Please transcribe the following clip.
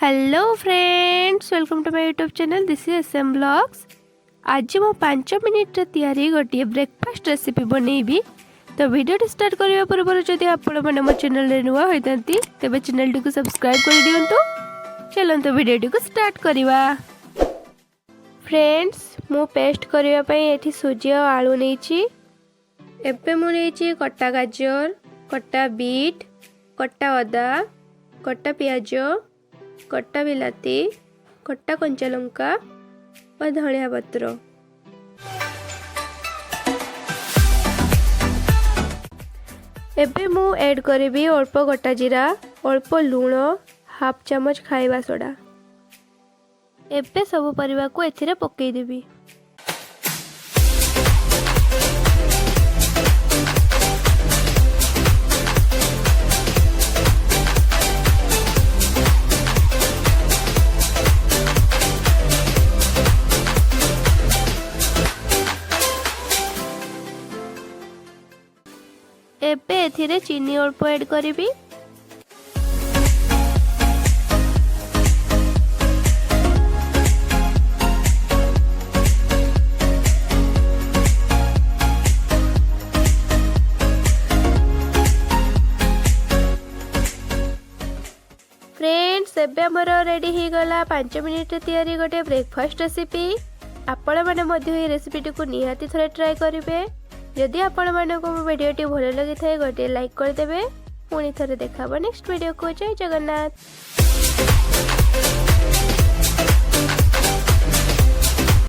Hello friends, welcome to my YouTube channel. This is SM blogs. आज मु 5 minute तैयारी गोटे ब्रेकफास्ट रेसिपी बनैबी। तो वीडियो स्टार्ट करने पूर्व जदि आपण मैंने मो चैनल रे नुआ होइतंती तेबे चैनल टी को सब्सक्राइब कर दियंतु। चलंतु वीडियो टी को स्टार्ट करिवा। फ्रेंड्स, मु पेस्ट करिवा पई एठी सुजी और आलू नेछि। एबे मु नेछि कट्टा गाजर, कट्टा बीट, कट्टा अदा, कट्टा प्याज, कट्टा बिलाती, कट्टा कंचा लंका और धनिया पत्र। एबे मु ऐड करिबी अल्प कट्टा जीरा, अल्प लूण, हाफ चमच खाइबा सोडा। एबे सब परिवा को एथिरे पकेई देबी। एबे एथिरे चीनी अल्प ऐड करिबी। फ्रेंड्स, एबे हमर रेडी ही गला 5 मिनिट तैयारी गोटे ब्रेकफास्ट रेसिपी। आपण माने मध्य ये रेसिपी को निहाती थरे ट्राई करिवे। जदि आपण मानक वीडियोटी भल लगी थाए गोटे लाइक करदेवे। पुणी थरे देखा नेक्स्ट वीडियो को। जय जगन्नाथ।